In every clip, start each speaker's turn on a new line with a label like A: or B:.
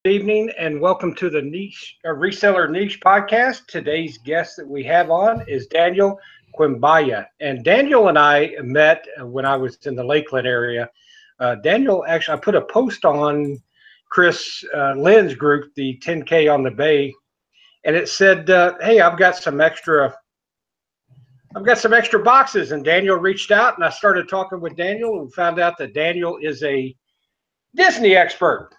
A: evening and welcome to the Reseller Niche podcast. Today's guest that we have on is Daniel Quimbaya. And Daniel and I met when I was in the Lakeland area. Daniel, actually, I put a post on Chris Lynn's group, the 10K on the Bay, and it said, hey, I've got some extra boxes. And Daniel reached out and I started talking with Daniel and found out that Daniel is a Disney expert.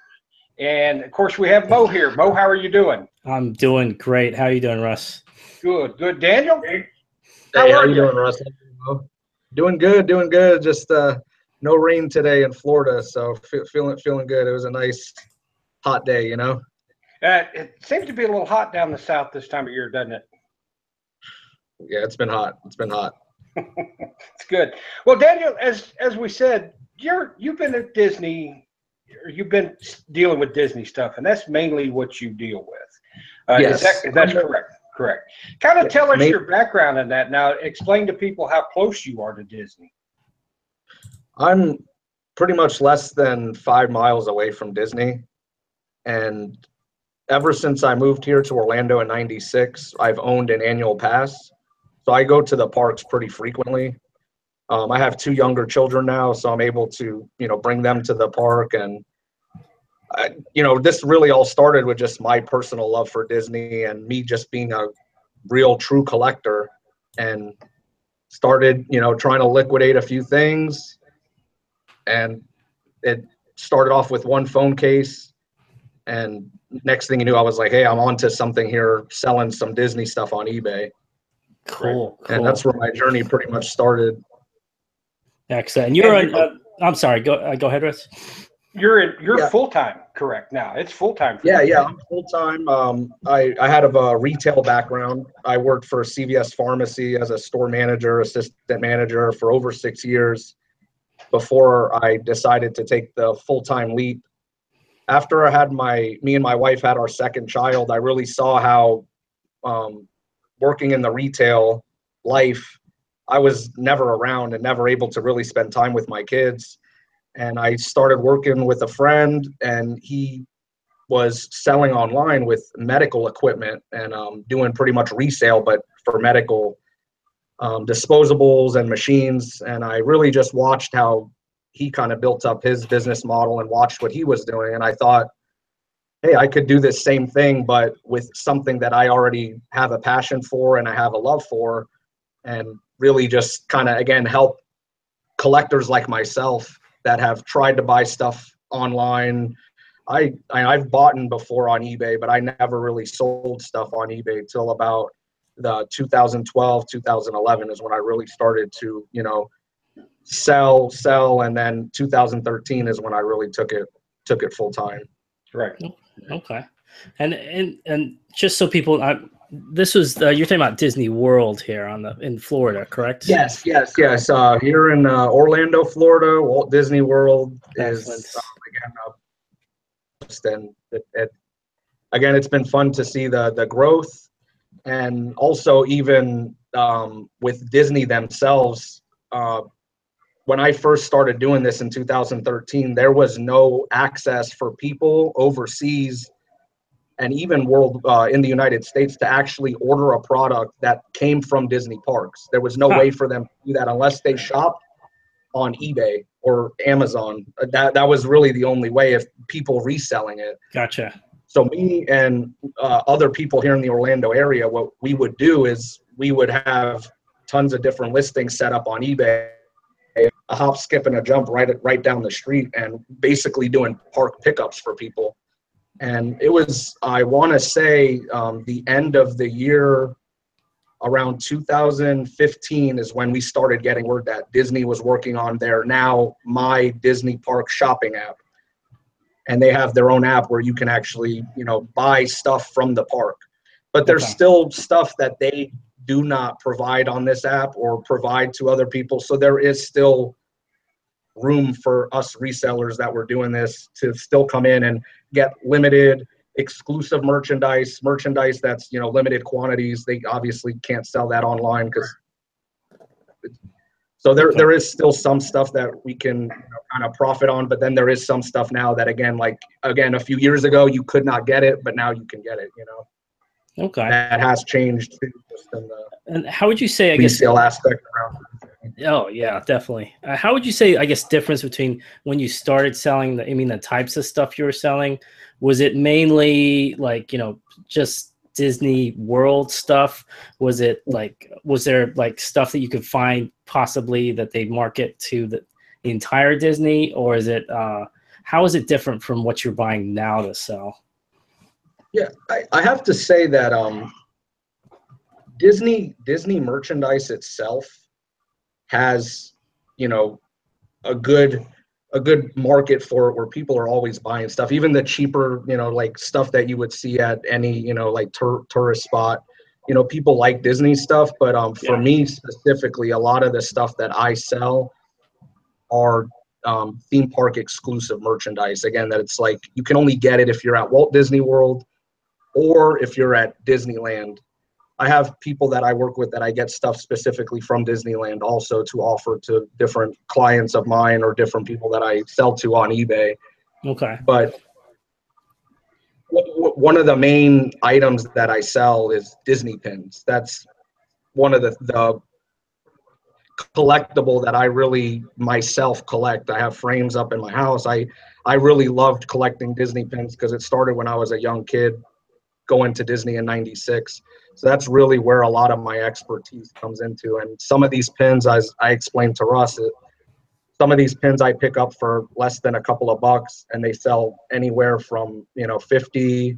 A: And of course, we have Mo here. Mo, how are you doing?
B: I'm doing great. How are you doing, Russ?
A: Good. Daniel?
C: Hey, how are you doing, Russ? Doing good. Just no rain today in Florida, so feeling good. It was a nice hot day, you know.
A: It seems to be a little hot down the south this time of year, doesn't it?
C: Yeah, it's been hot.
A: It's good. Well, Daniel, as we said, you've been at Disney. You've been dealing with Disney stuff, and that's mainly what you deal with.
C: Yes.
A: That's correct. Correct. Kind of tell us your background in that. Now, explain to people how close you are to Disney.
C: I'm pretty much less than 5 miles away from Disney, and ever since I moved here to Orlando in '96, I've owned an annual pass, so I go to the parks pretty frequently. I have 2 younger children now, so I'm able to, bring them to the park. And, this really all started with just my personal love for Disney and me just being a real true collector, and started, trying to liquidate a few things. And it started off with one phone case. And next thing you knew, I was like, hey, I'm onto something here, selling some Disney stuff on eBay.
B: Cool.
C: And that's where my journey pretty much started.
B: Excellent. And you're I'm sorry. Go ahead, Russ.
A: You're full time, correct? Now it's full time.
C: Yeah, I'm full time. I had a retail background. I worked for CVS Pharmacy as a store manager, assistant manager for over 6 years before I decided to take the full time leap. After I had me and my wife had our second child, I really saw how working in the retail life, I was never around and never able to really spend time with my kids. And I started working with a friend, and he was selling online with medical equipment and doing pretty much resale, but for medical disposables and machines. And I really just watched how he kind of built up his business model and watched what he was doing. And I thought, hey, I could do this same thing, but with something that I already have a passion for and I have a love for, and really just kind of, again, help collectors like myself that have tried to buy stuff online. I've bought before on eBay, but I never really sold stuff on eBay till about the 2012, 2011 is when I really started to, sell. And then 2013 is when I really took it full time.
A: Right.
B: Okay. And just so people, this was you're talking about Disney World here in Florida, correct?
C: Yes. Here in Orlando, Florida, Walt Disney World is again, it's been fun to see the growth, and also even with Disney themselves. When I first started doing this in 2013, there was no access for people overseas and even in the United States to actually order a product that came from Disney parks. There was no way for them to do that unless they shopped on eBay or Amazon. That was really the only way, if people reselling it.
B: Gotcha.
C: So me and other people here in the Orlando area, what we would do is we would have tons of different listings set up on eBay, a hop, skip, and a jump right down the street, and basically doing park pickups for people. And it was, I want to say, the end of the year, around 2015 is when we started getting word that Disney was working on their now My Disney Park shopping app. And they have their own app where you can actually, buy stuff from the park. But there's still stuff that they do not provide on this app or provide to other people. So there is still room for us resellers that were doing this to still come in and get limited exclusive merchandise that's limited quantities. They obviously can't sell that online because So there is still some stuff that we can kind of profit on, but then there is some stuff now that again, a few years ago you could not get it, but now you can get it.
B: Okay.
C: That has changed too, just in the
B: And how would you say, I guess,
C: resale aspect around?
B: oh yeah, definitely. How would you say, I guess, difference between when you started selling the types of stuff you were selling? Was it mainly like, just Disney World stuff? Was there like stuff that you could find possibly that they market to the entire Disney, or is it, how is it different from what you're buying now to sell?
C: Yeah, I have to say that Disney merchandise itself has, a good market for it, where people are always buying stuff, even the cheaper, like stuff that you would see at any, like tourist spot. People like Disney stuff, but for me specifically, a lot of the stuff that I sell are theme park exclusive merchandise. Again, that it's like you can only get it if you're at Walt Disney World or if you're at Disneyland. I have people that I work with that I get stuff specifically from Disneyland also to offer to different clients of mine or different people that I sell to on eBay.
B: Okay.
C: But one of the main items that I sell is Disney pins. That's one of the collectible that I really myself collect. I have frames up in my house. I really loved collecting Disney pins because it started when I was a young kid going to Disney in '96. So that's really where a lot of my expertise comes into. And some of these pins, as I explained to Russ, some of these pins I pick up for less than a couple of bucks, and they sell anywhere from $50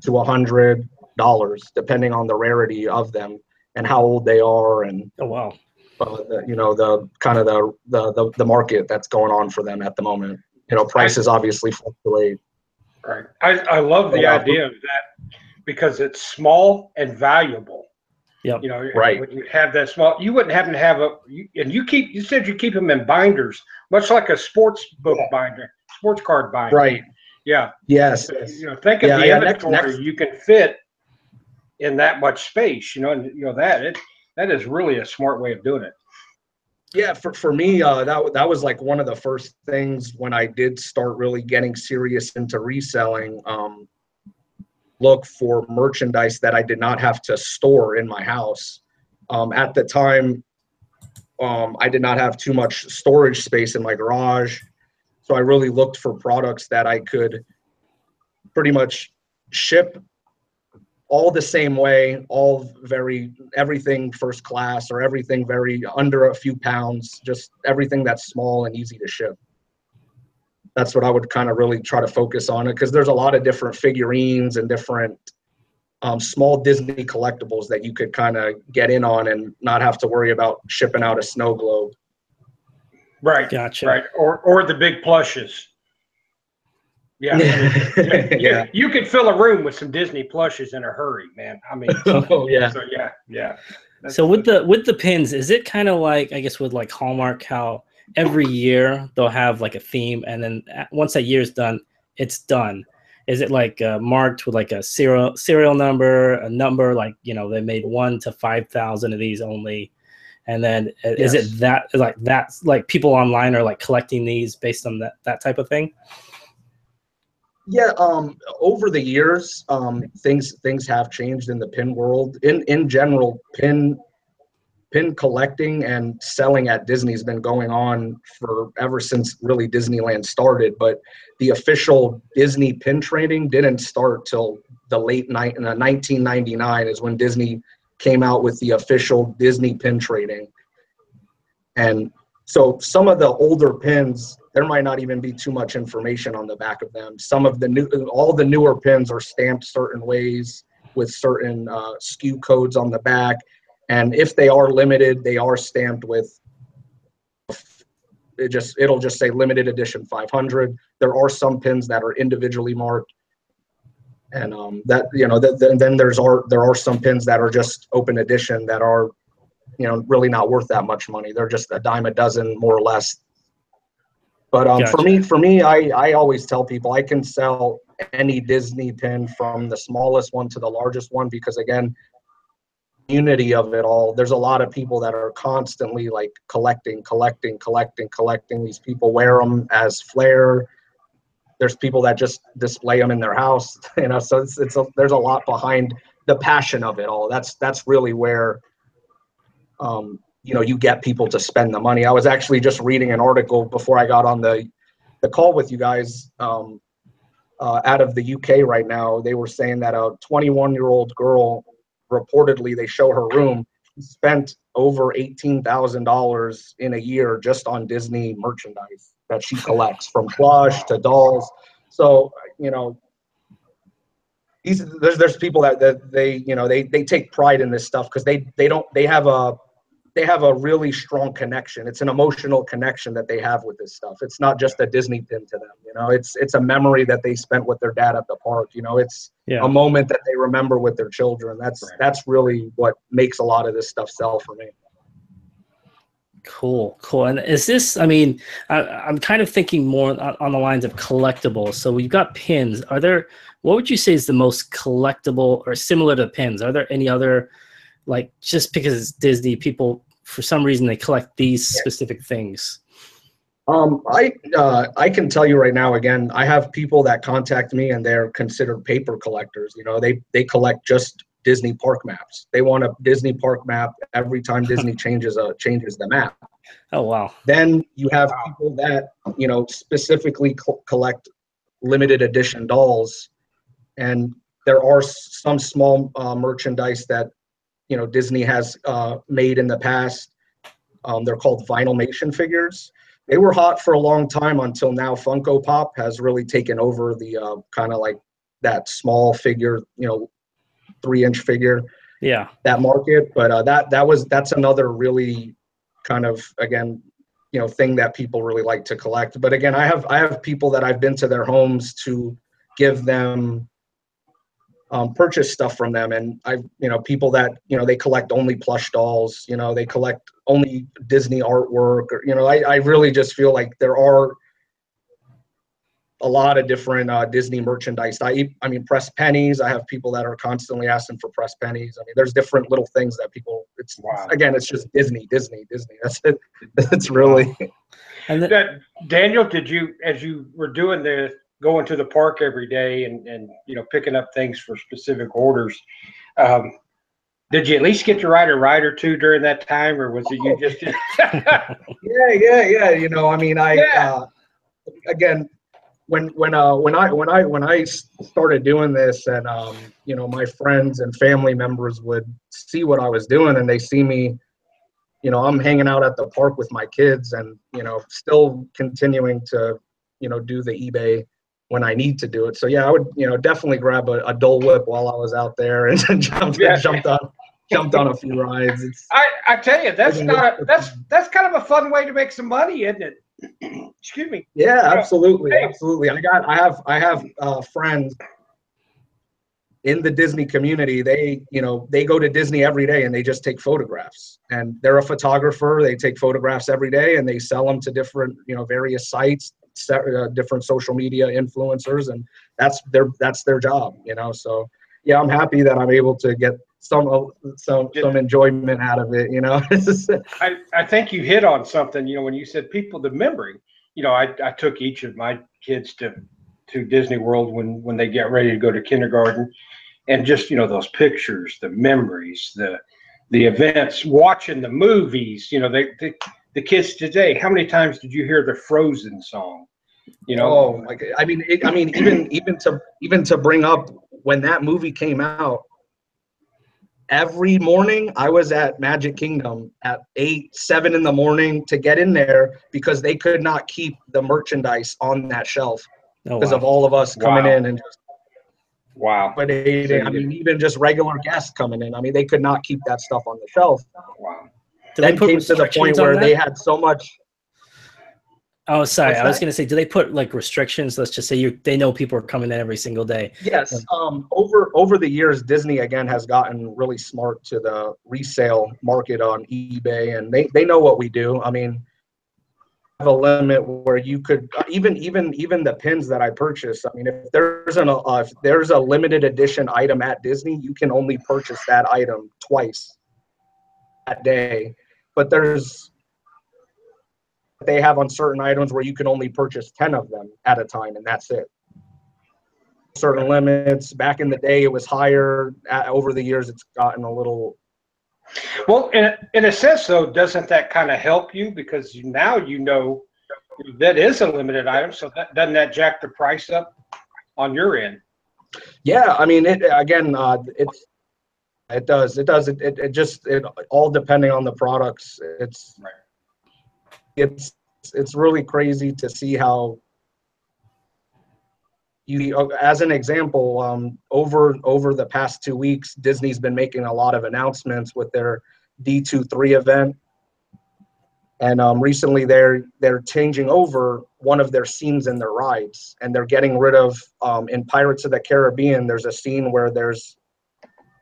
C: to $100, depending on the rarity of them and how old they are, and
B: Oh wow.
C: the kind of the market that's going on for them at the moment. Prices obviously fluctuate.
A: Right. I love the idea of that because it's small and valuable.
B: Yep.
C: Right.
A: When you have that small, you wouldn't happen to have you said you keep them in binders, much like a sports book binder, sports card binder.
C: Right.
A: Yeah.
C: Yes.
A: Think of the inventory you can fit in that much space, that is really a smart way of doing it.
C: Yeah, for me, that was like one of the first things when I did start really getting serious into reselling. Look for merchandise that I did not have to store in my house. At the time, I did not have too much storage space in my garage, so I really looked for products that I could pretty much ship all the same way, everything first class, or everything very under a few pounds, just everything that's small and easy to ship. That's what I would kind of really try to focus on it, because there's a lot of different figurines and different small Disney collectibles that you could kind of get in on and not have to worry about shipping out a snow globe.
B: Right. Gotcha.
A: Right. Or the big plushes. Yeah.
C: Yeah.
A: You could fill a room with some Disney plushes in a hurry, man.
C: Oh yeah.
A: So yeah.
B: So with the pins, is it kind of like, I guess, with like Hallmark, how every year they'll have like a theme, and then once that year's done, it's done? Is it like marked with like a serial number, a number like, they made 1 to 5,000 of these only, and then is it that's like people online are like collecting these based on that type of thing?
C: Yeah, over the years, things have changed in the pin world. In general, pin collecting and selling at Disney's been going on for ever since really Disneyland started. But the official Disney pin trading didn't start till the late 1999 is when Disney came out with the official Disney pin trading. And so some of the older pins, there might not even be too much information on the back of them. Some of all the newer pins are stamped certain ways with certain SKU codes on the back. And if they are limited, they are stamped with, it'll just say limited edition 500. There are some pins that are individually marked. And then there are some pins that are just open edition that are, really not worth that much money. They're just a dime a dozen, more or less. But
B: Gotcha.
C: for me, I always tell people I can sell any Disney pin from the smallest one to the largest one, because again, community of it all, there's a lot of people that are constantly like collecting. These people wear them as flair. There's people that just display them in their house, you know, so there's a lot behind the passion of it all. That's really where, you know, you get people to spend the money. I was actually just reading an article before I got on the call with you guys, out of the UK right now. They were saying that a 21-year-old girl, reportedly, they show her room, spent over $18,000 in a year just on Disney merchandise that she collects, from plush to dolls. So, you know, there's people that they, you know, they take pride in this stuff because they have a really strong connection. It's an emotional connection that they have with this stuff. It's not just a Disney pin to them, you know. It's a memory that they spent with their dad at the park. You know, it's a moment that they remember with their children. That's really what makes a lot of this stuff sell for me.
B: Cool. And is this, I mean, I'm kind of thinking more on the lines of collectibles. So we've got pins. What would you say is the most collectible or similar to pins? Are there any other, like, just because it's Disney, people, for some reason, they collect these specific things?
C: I can tell you right now, again, I have people that contact me and they're considered paper collectors. You know, they collect just Disney park maps. They want a Disney park map every time Disney changes the map.
B: Oh, wow.
C: Then you have people that, you know, specifically collect limited edition dolls. And there are some small merchandise that, you know, Disney has made in the past. They're called Vinylmation figures. They were hot for a long time until now Funko Pop has really taken over the kind of like that small figure, you know, 3-inch figure.
B: Yeah.
C: That market. But that's another really kind of, again, you know, thing that people really like to collect. But again, I have people that I've been to their homes to give them purchase stuff from them, and you know, people that, you know, they collect only plush dolls, you know, they collect only Disney artwork, or, you know, I really just feel like there are a lot of different Disney merchandise. I mean, pressed pennies. I have people that are constantly asking for pressed pennies. I mean, there's different little things that people. Again, it's just Disney. That's it. It's really.
B: And
A: Daniel, did you, as you were doing going to the park every day and you know, picking up things for specific orders, did you at least get to ride a ride or two during that time, or was it you just?
C: Yeah. You know, I mean, again, when I started doing this, and you know, my friends and family members would see what I was doing, and they see me, you know, I'm hanging out at the park with my kids, and, you know, still continuing to, you know, do the eBay when I need to do it. So yeah, I would, you know, definitely grab a Dole Whip while I was out there and jumped on a few rides.
A: I tell you, that's kind of a fun way to make some money, isn't it? Excuse me.
C: Yeah, absolutely. I have friends in the Disney community. They go to Disney every day and they just take photographs, and they're a photographer. They take photographs every day and they sell them to different, you know, various sites, different social media influencers, and that's their job, you know. So yeah, I'm happy that I'm able to get some enjoyment out of it, you know.
A: I think you hit on something, you know, when you said people, the memory. You know, I took each of my kids to Disney World when they get ready to go to kindergarten, and just, you know, those pictures, the memories, the events, watching the movies. You know, the kids today, how many times did you hear the Frozen song? You know,
C: I mean, even to bring up when that movie came out, every morning I was at Magic Kingdom at 7 in the morning to get in there, because they could not keep the merchandise on that shelf because of all of us coming in and just But I mean, even just regular guests coming in, I mean, they could not keep that stuff on the shelf.
A: Wow.
C: Then came to the point where they had so much.
B: Oh, sorry. I was going to say, do they put like restrictions? Let's just say they know people are coming in every single day.
C: Yes. Over the years, Disney again has gotten really smart to the resale market on eBay, and they know what we do. I mean, have a limit where you could even the pins that I purchase. I mean, if there's a limited edition item at Disney, you can only purchase that item twice that day. But they have on certain items where you can only purchase 10 of them at a time, and that's it. Certain limits. Back in the day, it was higher. Over the years, it's gotten a little.
A: Well, in a sense, though, doesn't that kind of help you, because now you know that is a limited item, so doesn't that jack the price up on your end?
C: Yeah, I mean, it does. It all depending on the products. It's really crazy to see how as an example, over the past 2 weeks, Disney's been making a lot of announcements with their D23 event. And recently they're changing over one of their scenes in their rides, and they're getting rid of, in Pirates of the Caribbean, there's a scene where there's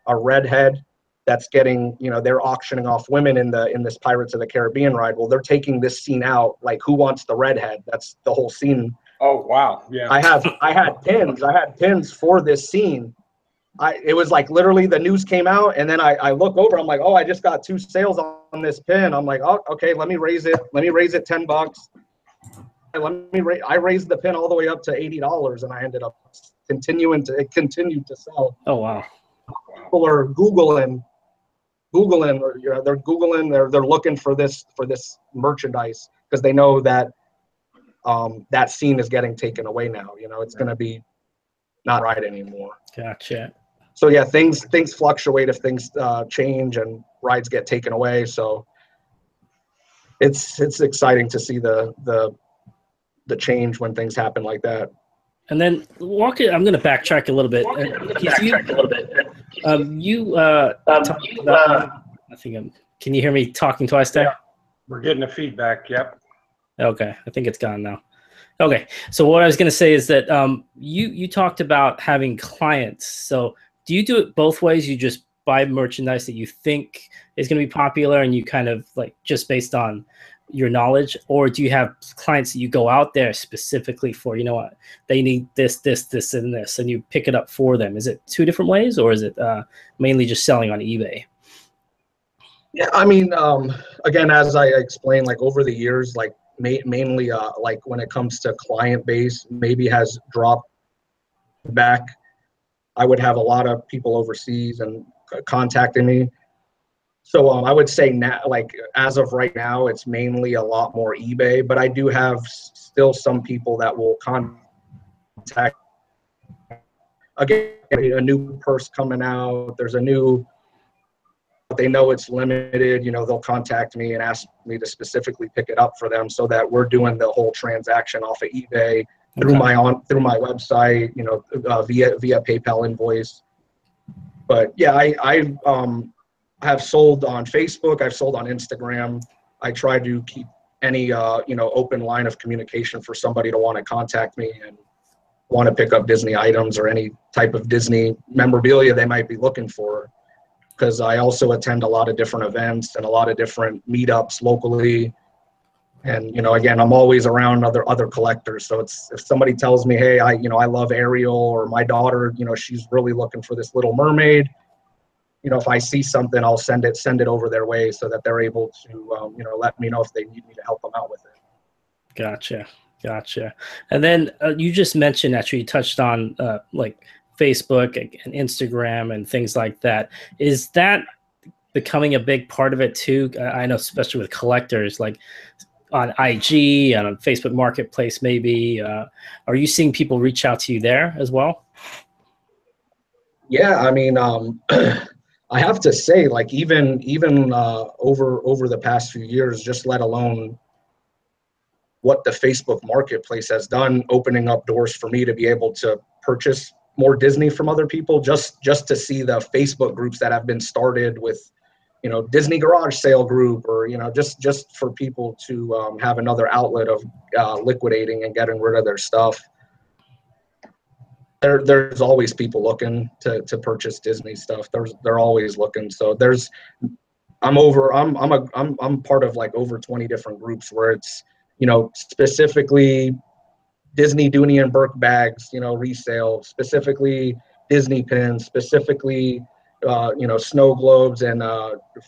C: a redhead that's getting, they're auctioning off women in this Pirates of the Caribbean ride. Well, they're taking this scene out, like Who Wants the Redhead? That's the whole scene.
A: Oh, wow. Yeah.
C: I had pins for this scene. It was like literally the news came out, and then I look over, I'm like, oh, I just got 2 sales on this pin. I'm like, oh, okay, let me raise it $10. I raised the pin all the way up to $80, and I ended up it continued to sell.
B: Oh, wow.
C: People are Googling, they're looking for this merchandise, because they know that that scene is getting taken away now. It's going to be not right anymore.
B: Gotcha.
C: So yeah, things fluctuate if things change and rides get taken away. So it's exciting to see the change when things happen like that.
B: And then I'm going to backtrack a little bit. Can you hear me talking twice there?
A: Yeah. We're getting the feedback. Yep.
B: Okay, I think it's gone now. Okay, so what I was going to say is that you talked about having clients. So do you do it both ways? You just buy merchandise that you think is going to be popular, and you kind of like just based on your knowledge, or do you have clients that you go out there specifically for, what they need, this, and this, and you pick it up for them? Is it 2 different ways, or is it mainly just selling on eBay?
C: Yeah, I mean, again, as I explained, like over the years, like mainly like when it comes to client base, maybe has dropped back. I would have a lot of people overseas and contacting me. So I would say now, like as of right now, it's mainly a lot more eBay, but I do have still some people that will contact. Again, a new purse coming out, there's a new, they know it's limited, they'll contact me and ask me to specifically pick it up for them, so that we're doing the whole transaction off of eBay through my website, via PayPal invoice. But yeah, I have sold on Facebook, I've sold on Instagram. I try to keep any open line of communication for somebody to want to contact me and want to pick up Disney items or any type of Disney memorabilia they might be looking for. Because I also attend a lot of different events and a lot of different meetups locally. And, again, I'm always around other collectors. So if somebody tells me, hey, I love Ariel, or my daughter, she's really looking for this Little Mermaid, if I see something, I'll send it over their way, so that they're able to, let me know if they need me to help them out with it.
B: Gotcha. And then you just mentioned, actually, you touched on like Facebook and Instagram and things like that. Is that becoming a big part of it too? I know, especially with collectors, like on IG and on Facebook Marketplace, maybe. Are you seeing people reach out to you there as well?
C: Yeah, I mean, I have to say, like even over the past few years, just let alone what the Facebook Marketplace has done, opening up doors for me to be able to purchase more Disney from other people, just to see the Facebook groups that have been started with, Disney garage sale group, or, just for people to have another outlet of liquidating and getting rid of their stuff. There's always people looking to purchase Disney stuff. They're always looking. So I'm part of like over 20 different groups where it's, specifically Disney Dooney and Burke bags, resale, specifically Disney pins, specifically, snow globes and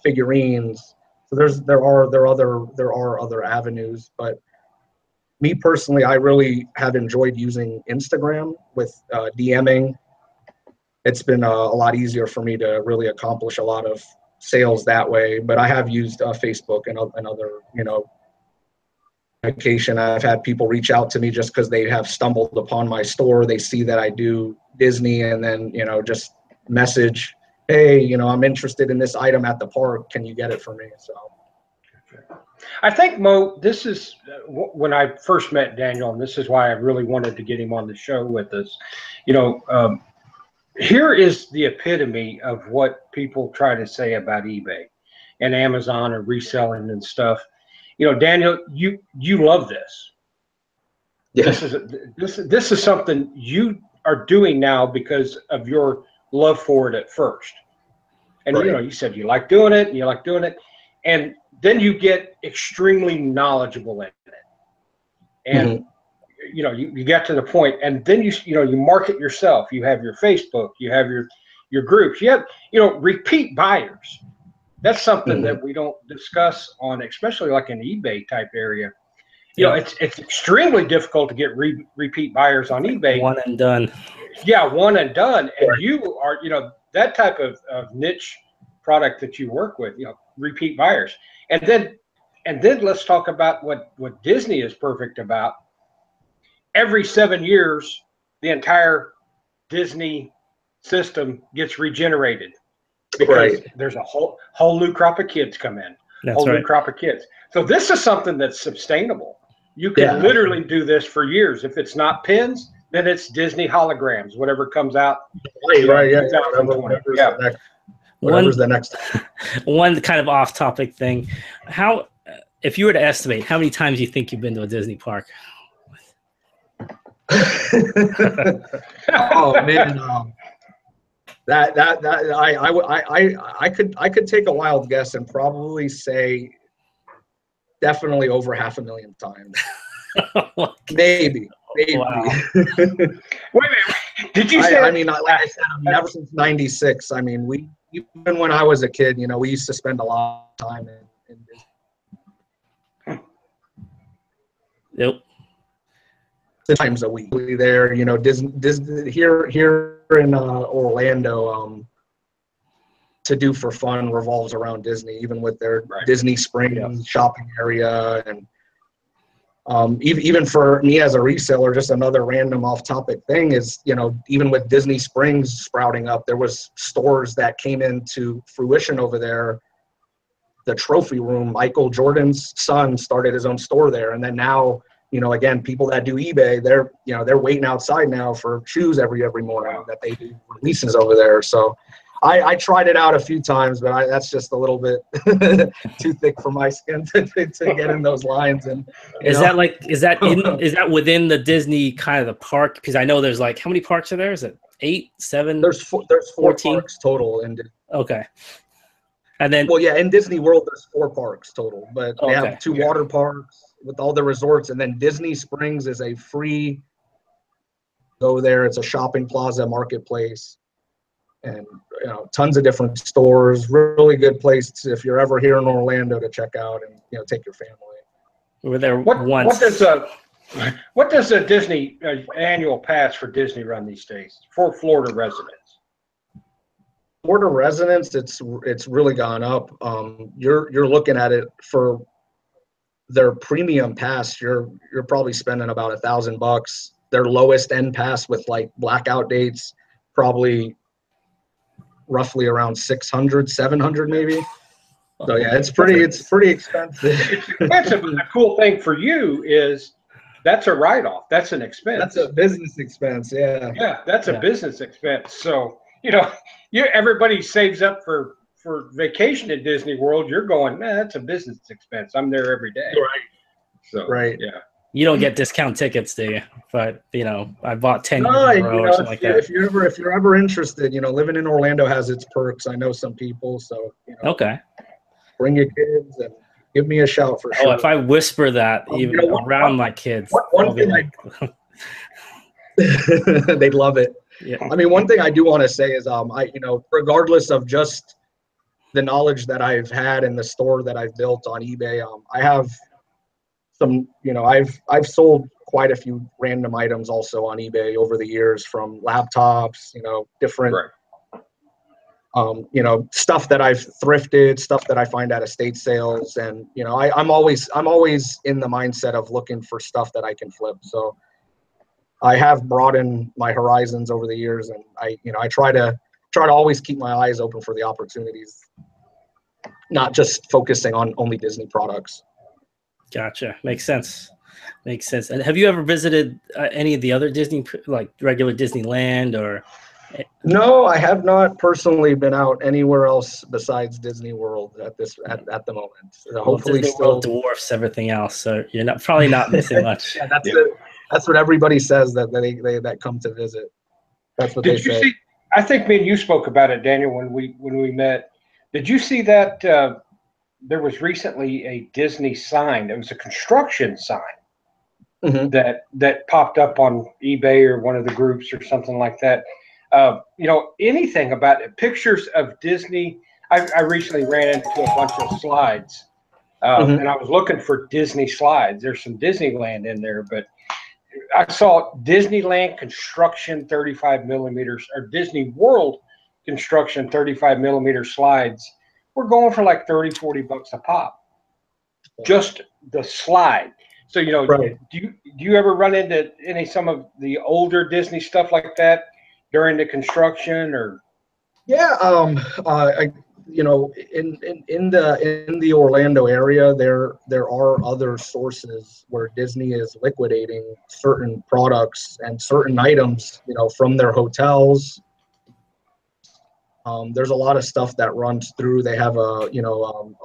C: figurines. So there are other avenues, but me personally, I really have enjoyed using Instagram with DMing. It's been a lot easier for me to really accomplish a lot of sales that way. But I have used Facebook and other, communication. I've had people reach out to me just because they have stumbled upon my store. They see that I do Disney, and then just message, hey, I'm interested in this item at the park. Can you get it for me? So
A: I think, Mo, this is when I first met Daniel, and this is why I really wanted to get him on the show with us. Here is the epitome of what people try to say about eBay and Amazon and reselling and stuff. Daniel, you love this. Yeah. This is something you are doing now because of your love for it at first. And
C: right.
A: You said you like doing it, and you like doing it, and then you get extremely knowledgeable in it. And you get to the point, and then you market yourself. You have your Facebook, you have your groups, you have repeat buyers. That's something that we don't discuss on, especially like an eBay type area. It's extremely difficult to get repeat buyers on eBay.
B: One and done.
A: Yeah, one and done. And
C: right.
A: you are, that type of niche product that you work with, repeat buyers. And then let's talk about what Disney is perfect about. Every 7 years, the entire Disney system gets regenerated because there's a whole new crop of kids come in. New crop of kids. So this is something that's sustainable. You can literally do this for years. If it's not pins, then it's Disney holograms, whatever comes out.
C: Whatever's the next.
B: One kind of off-topic thing. If you were to estimate, how many times do you think you've been to a Disney park?
C: Oh man, I could take a wild guess and probably say definitely over 500,000 times. Maybe.
B: Wow.
A: Wait a minute. Did you say?
C: Like I said, ever since '96. Even when I was a kid, we used to spend a lot of time in Disney.
B: Yep.
C: Times a week there, Disney here in Orlando, to do for fun revolves around Disney, even with their Disney Springs shopping area. And even for me as a reseller, just another random off-topic thing is, even with Disney Springs sprouting up, there was stores that came into fruition over there. The trophy room, Michael Jordan's son started his own store there, and then now, again, people that do eBay, they're waiting outside now for shoes every morning that they do releases over there. So I tried it out a few times, but that's just a little bit too thick for my skin to get in those lines. And
B: is that within the Disney kind of the park? Because I know there's how many parks are there? Is it 8, 7?
C: There's 14 parks total in Disney.
B: Okay. And then
C: in Disney World there's 4 parks total, but they have 2 water parks with all the resorts, and then Disney Springs is a free go there. It's a shopping plaza marketplace, and tons of different stores. Really good place if you're ever here in Orlando to check out and take your family.
B: We were there
A: once. What does a Disney annual pass for Disney run these days for Florida residents?
C: Florida residents, it's really gone up. You're looking at it for their premium pass. You're probably spending about $1,000. Their lowest end pass with blackout dates, probably roughly around 600, 700 maybe. So it's pretty expensive.
A: It's expensive, but the cool thing for you is that's a write-off. That's an expense.
C: That's a business expense. Yeah.
A: Yeah, that's a business expense. So everybody saves up for vacation at Disney World. You're going, man, that's a business expense. I'm there every day.
C: Right.
A: So
C: yeah.
B: You don't get discount tickets, do you? But I bought 10
C: years
B: in a row or something like that.
C: If you're ever interested, living in Orlando has its perks. I know some people, so
B: okay.
C: Bring your kids and give me a shout for sure.
B: Oh, if I whisper that around my kids,
C: one thing they'd love it.
B: Yeah.
C: I mean, one thing I do want to say is, regardless of just the knowledge that I've had in the store that I've built on eBay, I have some, I've sold quite a few random items also on eBay over the years, from laptops, different, stuff that I've thrifted, stuff that I find at estate sales. And, I'm always in the mindset of looking for stuff that I can flip. So I have broadened my horizons over the years, and I try to always keep my eyes open for the opportunities, not just focusing on only Disney products.
B: Gotcha. Makes sense. Makes sense. And have you ever visited any of the other Disney, like regular Disneyland or?
C: No, I have not personally been out anywhere else besides Disney World at the moment.
B: Well,
C: hopefully,
B: Disney
C: still
B: World dwarfs everything else, so you're probably not missing much.
C: Yeah, that's what everybody says that come to visit. That's what they say.
A: See? I think me and you spoke about it, Daniel, when we met. Did you see that there was recently a Disney sign? It was a construction sign that popped up on eBay or one of the groups or something like that. Anything about it, pictures of Disney. I recently ran into a bunch of slides, and I was looking for Disney slides. There's some Disneyland in there, but I saw Disneyland construction 35 millimeters or Disney World construction 35 millimeter slides. We're going for like 30, 40 bucks a pop. Just the slide. So, do you ever run into some of the older Disney stuff like that during the construction or?
C: Yeah. In the Orlando area, there are other sources where Disney is liquidating certain products and certain items, from their hotels. There's a lot of stuff that runs through. They have a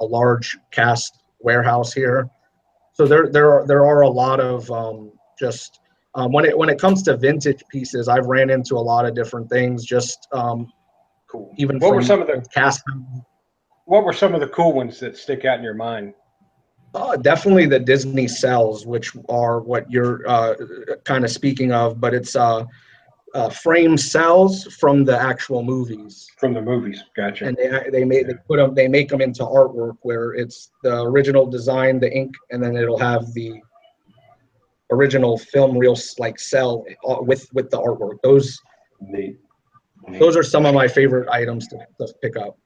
C: large cast warehouse here, so there are a lot of when it comes to vintage pieces, I've ran into a lot of different things. Cool. Even what were some of the cast?
A: What were some of the cool ones that stick out in your mind?
C: Definitely the Disney cells, which are what you're kind of speaking of, but it's frame cells from the actual movies.
A: From the movies, gotcha.
C: And they make them into artwork where it's the original design, the ink, and then it'll have the original film reel like cell with the artwork. Those are some of my favorite items to pick up.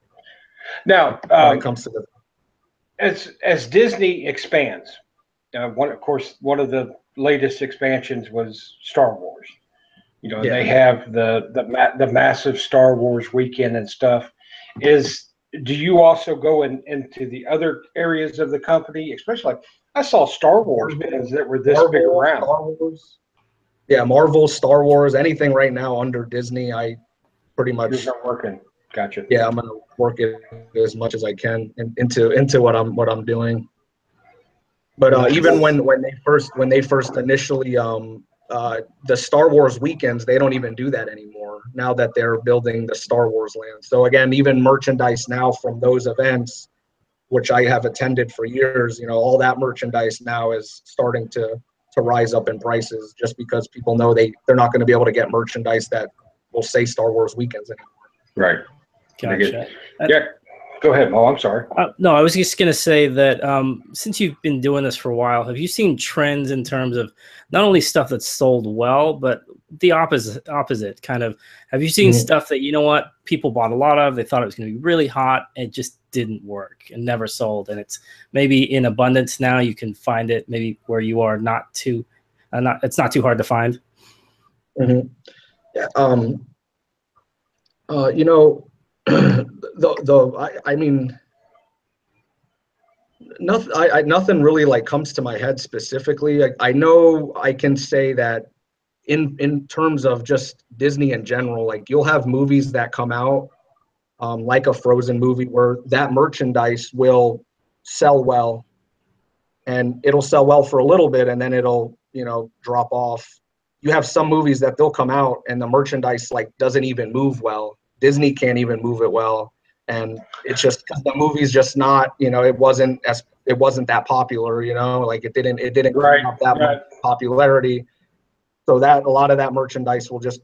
A: Now,
C: when it comes to
A: as Disney expands, one of the latest expansions was Star Wars. They have the massive Star Wars weekend and stuff. Do you also go into the other areas of the company, especially like I saw Star Wars bins that were this big around?
C: Marvel, Star Wars, anything right now under Disney, I pretty much.
A: You're not working. Gotcha.
C: Yeah, I'm gonna work it as much as I can into what I'm doing. But even when they first initially the Star Wars weekends, they don't even do that anymore now that they're building the Star Wars land. So again, even merchandise now from those events, which I have attended for years, all that merchandise now is starting to rise up in prices just because people know they're not going to be able to get merchandise that will say Star Wars weekends anymore.
A: Right.
B: Gotcha.
A: Yeah. Go ahead, Mo. I'm sorry.
B: No, I was just going to say that since you've been doing this for a while, have you seen trends in terms of not only stuff that's sold well, but the opposite kind of? Have you seen stuff that, people bought a lot of, they thought it was going to be really hot, and it just didn't work and never sold, and it's maybe in abundance now, you can find it maybe where you are it's not too hard to find?
C: Yeah. Nothing really like comes to my head specifically. I know I can say that in terms of just Disney in general, like you'll have movies that come out, like a Frozen movie, where that merchandise will sell well, and it'll sell well for a little bit, and then it'll drop off. You have some movies that they'll come out and the merchandise doesn't even move well. Disney can't even move it well, and it's just because the movie's just not, it wasn't that popular, it didn't
A: right,
C: up that much popularity. So that a lot of that merchandise will just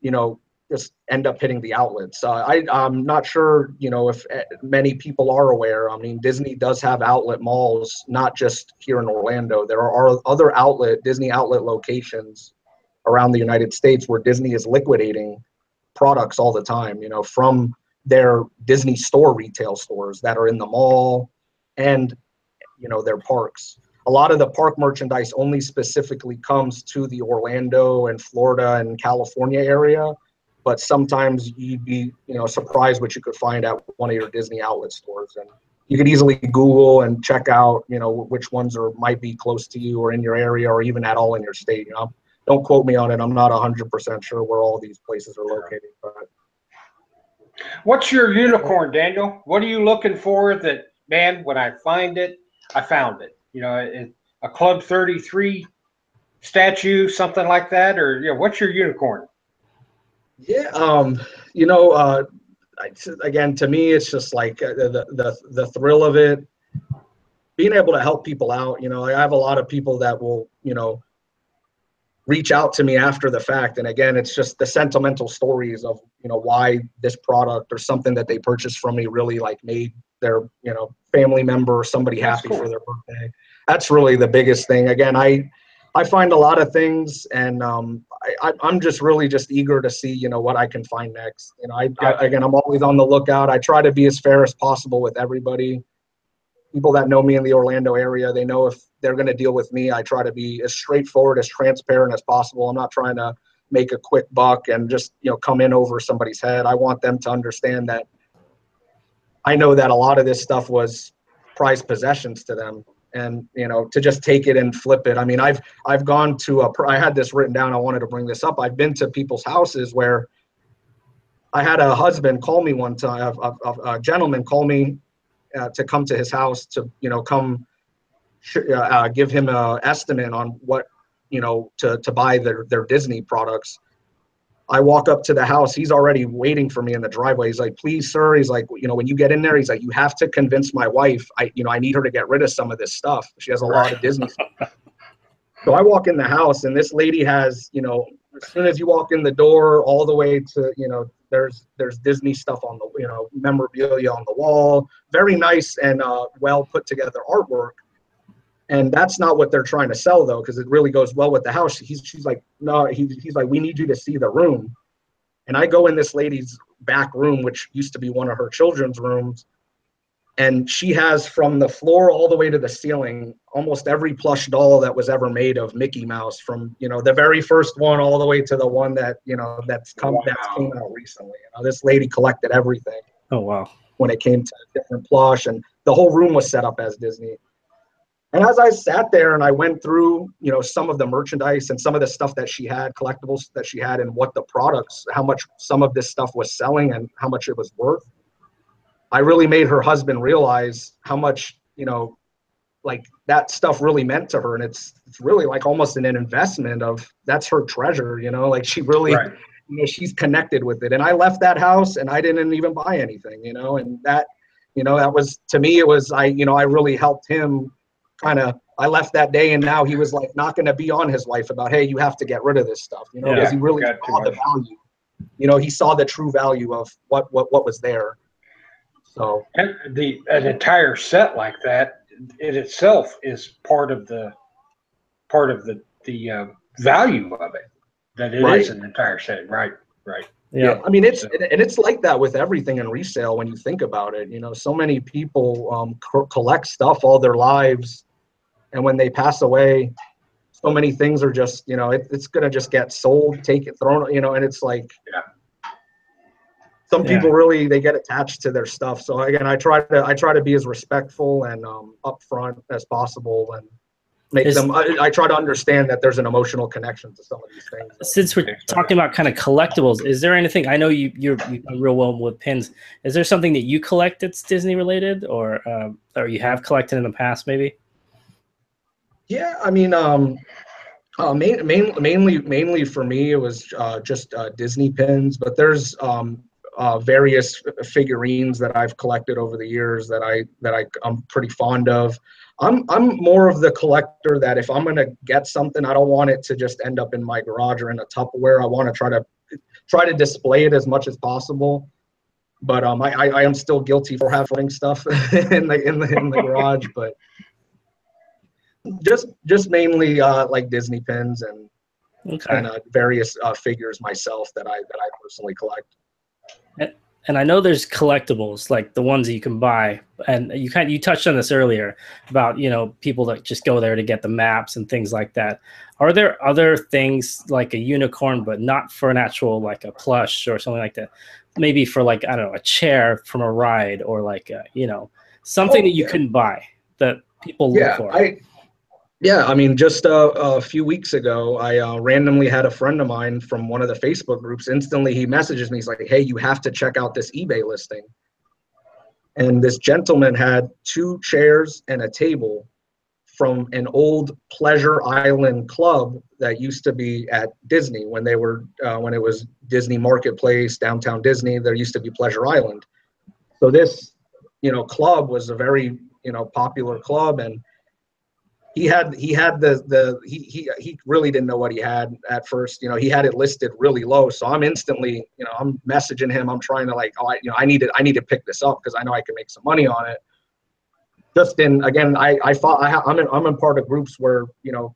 C: you know, just end up hitting the outlets. I'm not sure, you know, if many people are aware. I mean, Disney does have outlet malls, not just here in Orlando. There are other Disney outlet locations around the United States where Disney is liquidating products all the time, you know, from their Disney store retail stores that are in the mall and, you know, their parks. A lot of the park merchandise only specifically comes to the Orlando and Florida and California area, but sometimes you'd be, you know, surprised what you could find at one of your Disney outlet stores. And you could easily Google and check out, you know, which ones might be close to you or in your area or even at all in your state. You know, don't quote me on it. I'm not 100% sure where all these places are located. But
A: what's your unicorn, Daniel? What are you looking for that, man, when I find it, I found it? You know, a Club 33 statue, something like that? Or, you know, what's your unicorn?
C: Yeah, you know, again, to me, it's just like the thrill of it, being able to help people out. You know, I have a lot of people that will, you know, reach out to me after the fact. And again, it's just the sentimental stories of, you know, why this product or something that they purchased from me really like made their, you know, family member or somebody happy for their birthday. That's really the biggest thing. Again, I find a lot of things, and I'm just really just eager to see, you know, what I can find next. You know, again, I'm always on the lookout. I try to be as fair as possible with everybody. People that know me in the Orlando area, they know if they're going to deal with me, I try to be as straightforward, as transparent as possible. I'm not trying to make a quick buck and just, you know, come in over somebody's head. I want them to understand that I know that a lot of this stuff was prized possessions to them. And, you know, to just take it and flip it. I mean, I've gone to I had this written down. I wanted to bring this up. I've been to people's houses where I had a husband call me one time, a gentleman call me to come to his house to, you know, come give him an estimate on what, you know, to buy their Disney products. I walk up to the house. He's already waiting for me in the driveway. He's like, please, sir. He's like, you know, when you get in there, he's like, you have to convince my wife. I need her to get rid of some of this stuff. She has a lot of Disney stuff. So I walk in the house, and this lady has, you know, as soon as you walk in the door, all the way to, you know, there's Disney stuff on the, you know, memorabilia on the wall. Very nice and well put together artwork. And that's not what they're trying to sell, though, because it really goes well with the house. She's like, no, he's like, we need you to see the room. And I go in this lady's back room, which used to be one of her children's rooms. And she has, from the floor all the way to the ceiling, almost every plush doll that was ever made of Mickey Mouse, from, you know, the very first one all the way to the one that, you know, that's came out recently. You know, this lady collected everything.
B: Oh, wow.
C: When it came to different plush, and the whole room was set up as Disney. And as I sat there and I went through, you know, some of the merchandise and some of the stuff that she had, collectibles that she had, and what the products, how much some of this stuff was selling and how much it was worth, I really made her husband realize how much, you know, like that stuff really meant to her. And it's really like almost an investment of, that's her treasure, you know, like she really, you know, she's connected with it. And I left that house and I didn't even buy anything, you know, and that, you know, that was, to me, it was, I really helped him. I left that day, and now he was like not going to be on his wife about, hey, you have to get rid of this stuff, you know, because he really saw the value. You know, he saw the true value of what was there. So,
A: and an entire set like that in itself is part of the value of it. That it is an entire set, right?
C: Yeah, I mean, it's like that with everything in resale when you think about it. You know, so many people collect stuff all their lives, and when they pass away, so many things are just, you know, it's gonna just get sold, thrown, you know, and it's like, some people really, they get attached to their stuff. So again, I try to be as respectful and upfront as possible, and make them. I try to understand that there's an emotional connection to some of these things.
B: Since we're talking about kind of collectibles, is there anything? I know you're real well with pins. Is there something that you collect that's Disney related, or you have collected in the past, maybe?
C: Yeah, I mean, mainly for me, it was just Disney pins. But there's various figurines that I've collected over the years that I'm pretty fond of. I'm more of the collector that if I'm gonna get something, I don't want it to just end up in my garage or in a Tupperware. I want to try to try to display it as much as possible. But I am still guilty for having stuff in the garage, but just mainly like Disney pins and various figures myself that I personally collect.
B: And I know there's collectibles, like the ones that you can buy, and you touched on this earlier about, you know, people that just go there to get the maps and things like that. Are there other things like a unicorn, but not for an actual, like a plush or something like that? Maybe for, like, I don't know, a chair from a ride, or like you know, something that you couldn't buy that people look for.
C: I mean, just a few weeks ago, I randomly had a friend of mine from one of the Facebook groups. Instantly, he messages me. He's like, "Hey, you have to check out this eBay listing." And this gentleman had 2 chairs and a table from an old Pleasure Island club that used to be at Disney when they were when it was Disney Marketplace, Downtown Disney. There used to be Pleasure Island. So this, you know, club was a very, you know, popular club, and he really didn't know what he had at first. You know, he had it listed really low. So I'm instantly, you know, I'm messaging him. I'm trying to, like, I need to pick this up because I know I can make some money on it. Just in, again, I'm in part of groups where, you know,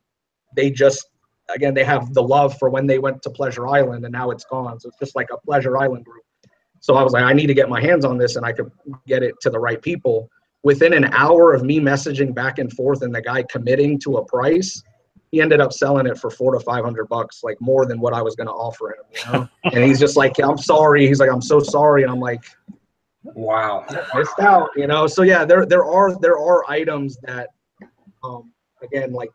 C: they just, again, they have the love for when they went to Pleasure Island and now it's gone. So it's just like a Pleasure Island group. So I was like, I need to get my hands on this and I could get it to the right people. Within an hour of me messaging back and forth and the guy committing to a price, he ended up selling it for $400 to $500, like more than what I was going to offer him. You know? And he's just like, "I'm sorry." He's like, "I'm so sorry." And I'm like,
A: wow,
C: missed out. You know? So yeah, there are items that, again, like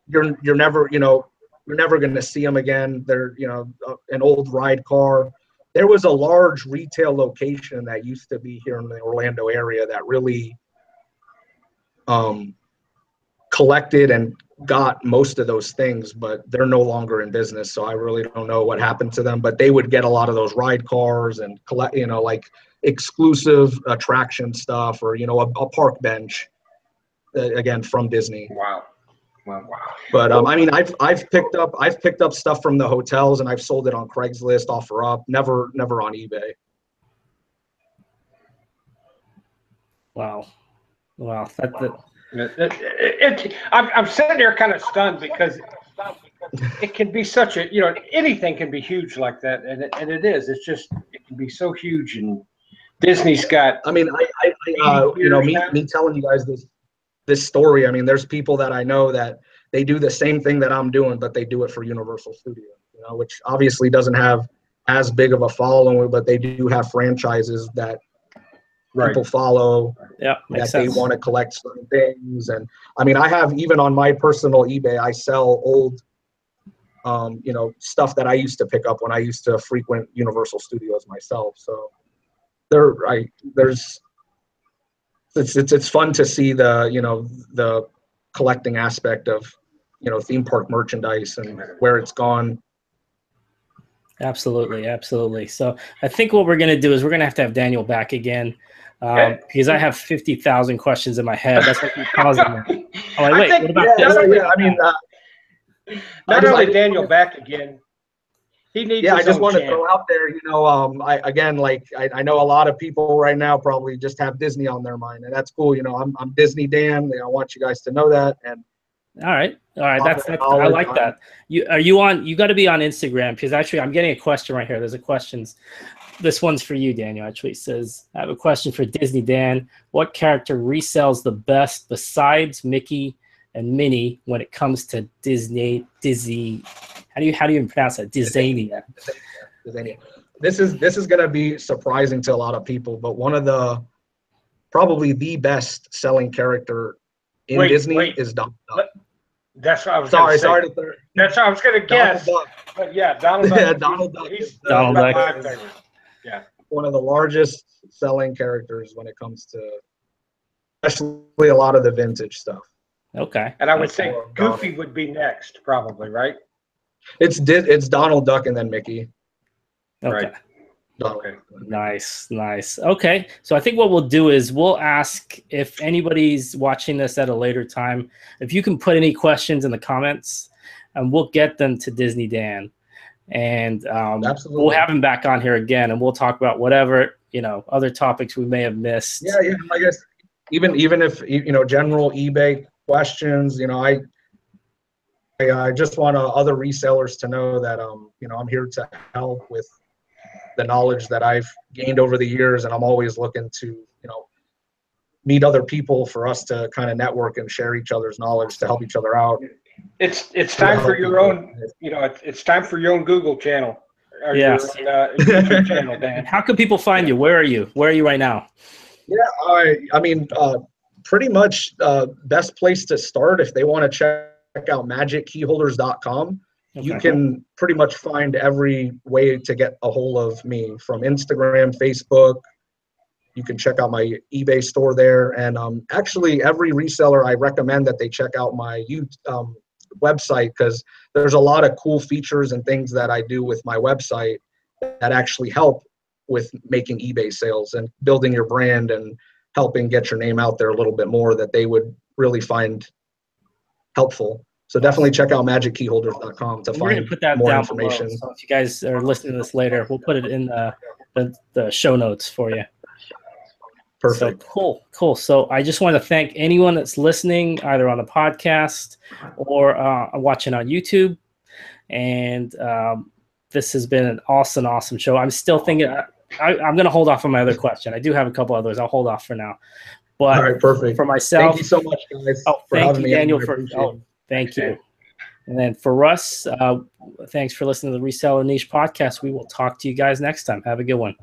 C: you're never going to see them again. They're, you know, an old ride car. There was a large retail location that used to be here in the Orlando area that really collected and got most of those things, but they're no longer in business. So I really don't know what happened to them, but they would get a lot of those ride cars and collect, you know, like exclusive attraction stuff, or, you know, a park bench, again, from Disney.
A: Wow.
C: But I mean, I've picked up stuff from the hotels and I've sold it on Craigslist, OfferUp, never on eBay.
B: Wow.
A: I'm sitting there kind of stunned because it can be such a, you know, anything can be huge like that, and it is. It's just, it can be so huge, and Disney's got.
C: I mean, you know, me telling you guys this story. I mean, there's people that I know that they do the same thing that I'm doing, but they do it for Universal Studios, you know, which obviously doesn't have as big of a following, but they do have franchises that people follow, that they want to collect certain things. And I mean, I have, even on my personal eBay, I sell old, you know, stuff that I used to pick up when I used to frequent Universal Studios myself. So it's fun to see the, you know, the collecting aspect of, you know, theme park merchandise and where it's gone.
B: Absolutely. So I think what we're going to do is we're going to have Daniel back again, because I have 50,000 questions in my head. That's what keeps causing me. I'm like, wait, what about this?
C: I mean,
A: not only Daniel back again, he needs.
C: Yeah, I just want to throw out there, you know, I know a lot of people right now probably just have Disney on their mind, and that's cool. You know, I'm Disney Dan. I want you guys to know that. And
B: all right. That's I like that. You got to be on Instagram, because actually I'm getting a question right here. There's a questions. This one's for you, Daniel. Actually, it says, I have a question for Disney Dan. What character resells the best besides Mickey and Minnie when it comes to Disney? How do you even pronounce that? Disney.
C: This is going to be surprising to a lot of people, but one of the probably the best selling character in Disney is Donald Duck.
A: That's what I was.
C: Sorry.
A: That's what I was going to guess. But yeah, Donald Duck.
C: Yeah, Donald Duck.
B: Donald Duck.
A: Yeah,
C: one of the largest selling characters when it comes to, especially a lot of the vintage stuff.
B: Okay.
A: And I would say Goofy would be next, probably, right?
C: It's Donald Duck and then Mickey.
B: Okay.
A: Right.
C: Okay.
B: Nice. Okay. So I think what we'll do is we'll ask, if anybody's watching this at a later time, if you can put any questions in the comments, and we'll get them to Disney Dan. And
C: Absolutely.
B: we'll have him back on here again, and we'll talk about whatever, other topics we may have missed.
C: Yeah. I guess even if, general eBay questions, I just want other resellers to know that, I'm here to help with the knowledge that I've gained over the years. And I'm always looking to, meet other people for us to kind of network and share each other's knowledge to help each other out.
A: It's time for your own, it's time for your own Google channel. Or
B: yes.
A: your YouTube channel, Dan.
B: How can people find you? Where are you? Where are you right now?
C: Yeah, I mean, pretty much best place to start if they want to check out magickeyholders.com. Okay. You can pretty much find every way to get a hold of me, from Instagram, Facebook. You can check out my eBay store there. And actually, every reseller, I recommend that they check out my website, because there's a lot of cool features and things that I do with my website that actually help with making eBay sales and building your brand and helping get your name out there a little bit more, that they would really find helpful. So definitely check out magickeyholders.com to find
B: put that
C: more
B: down
C: information.
B: Below. So if you guys are listening to this later, we'll put it in the show notes for you.
C: Perfect.
B: So cool. So I just want to thank anyone that's listening, either on the podcast or watching on YouTube. And this has been an awesome show. I'm still thinking, I'm going to hold off on my other question. I do have a couple others. I'll hold off for now. But
C: all right, perfect.
B: For myself,
C: thank you so much, guys.
B: Thank you, Daniel. Thank you. And then for Russ, thanks for listening to the Reseller Niche podcast. We will talk to you guys next time. Have a good one.